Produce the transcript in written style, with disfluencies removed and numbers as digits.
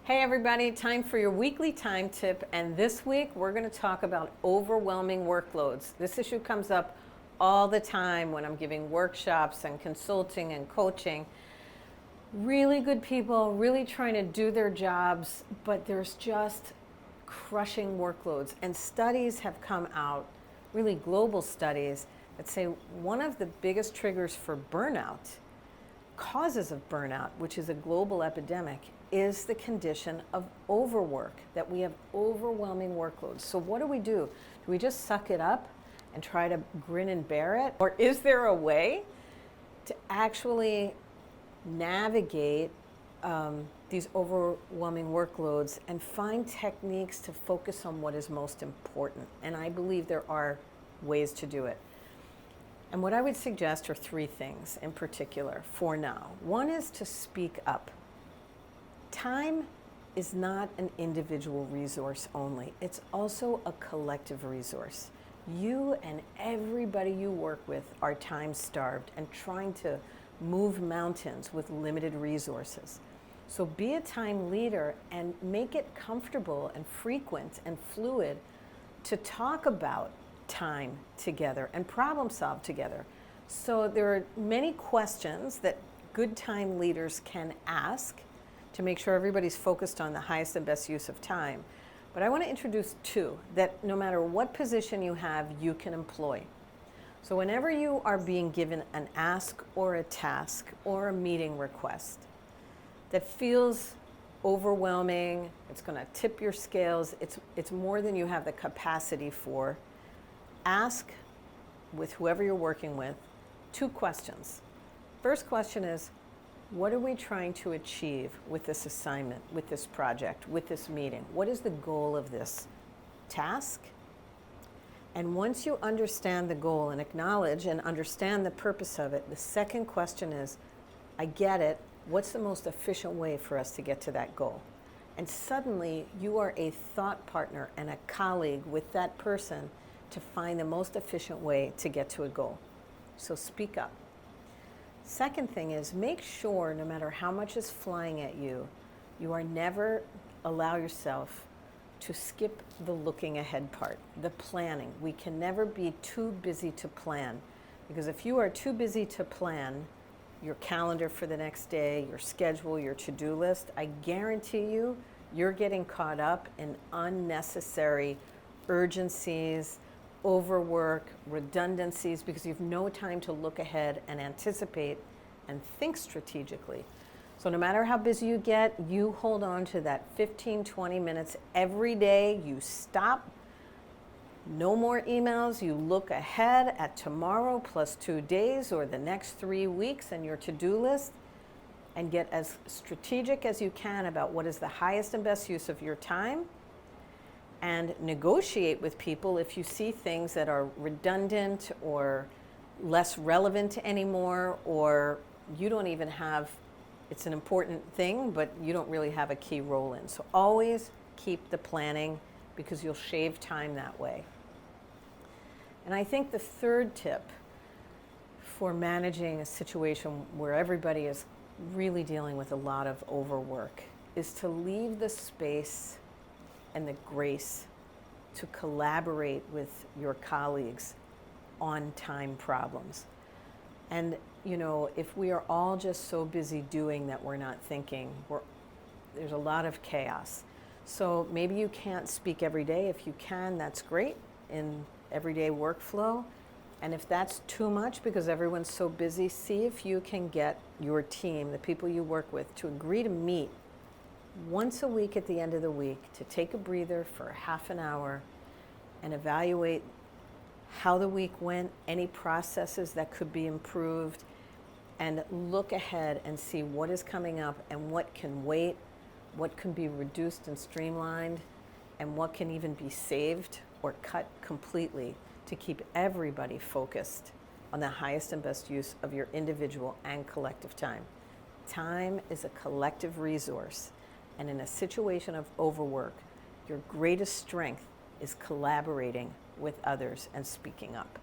Hey everybody, time for your weekly time tip, and this week we're going to talk about overwhelming workloads. This issue comes up all the time when I'm giving workshops and consulting and coaching. Really good people, really trying to do their jobs, but there's just crushing workloads. And studies have come out, really global studies, that say one of the biggest triggers for burnout, causes of burnout, which is a global epidemic, is the condition of overwork, that we have overwhelming workloads. So what do? Do we just suck it up and try to grin and bear it? Or is there a way to actually navigate these overwhelming workloads and find techniques to focus on what is most important? And I believe there are ways to do it. And what I would suggest are three things in particular for now. One is to speak up. Time is not an individual resource only. It's also a collective resource. You and everybody you work with are time-starved and trying to move mountains with limited resources. So be a time leader and make it comfortable and frequent and fluid to talk about time together and problem solve together. So there are many questions that good time leaders can ask to make sure everybody's focused on the highest and best use of time. But I want to introduce two that no matter what position you have, you can employ. So whenever you are being given an ask or a task or a meeting request that feels overwhelming, it's going to tip your scales, it's more than you have the capacity for, ask with whoever you're working with two questions. First question is, what are we trying to achieve with this assignment, with this project, with this meeting? What is the goal of this task? And once you understand the goal and acknowledge and understand the purpose of it, the second question is, I get it, what's the most efficient way for us to get to that goal? And suddenly you are a thought partner and a colleague with that person to find the most efficient way to get to a goal. So speak up. Second thing is, make sure no matter how much is flying at you, you are never allow yourself to skip the looking ahead part, the planning. We can never be too busy to plan, because if you are too busy to plan your calendar for the next day, your schedule, your to-do list, I guarantee you, you're getting caught up in unnecessary urgencies, overwork, redundancies, because you have no time to look ahead and anticipate and think strategically. So no matter how busy you get, you hold on to that 15, 20 minutes every day. You stop, no more emails. You look ahead at tomorrow plus 2 days or the next 3 weeks and your to-do list, and get as strategic as you can about what is the highest and best use of your time, and negotiate with people if you see things that are redundant or less relevant anymore, or you don't even have, it's an important thing, but you don't really have a key role in. So always keep the planning, because you'll shave time that way. And I think the third tip for managing a situation where everybody is really dealing with a lot of overwork is to leave the space and the grace to collaborate with your colleagues on time problems. And you know, if we are all just so busy doing that we're not thinking, there's a lot of chaos. So maybe you can't speak every day. If you can, that's great in everyday workflow. And if that's too much because everyone's so busy, see if you can get your team, the people you work with, to agree to meet once a week at the end of the week to take a breather for half an hour and evaluate how the week went, any processes that could be improved, and look ahead and see what is coming up and what can wait, what can be reduced and streamlined, and what can even be saved or cut completely to keep everybody focused on the highest and best use of your individual and collective time. Time is a collective resource. And in a situation of overwork, your greatest strength is collaborating with others and speaking up.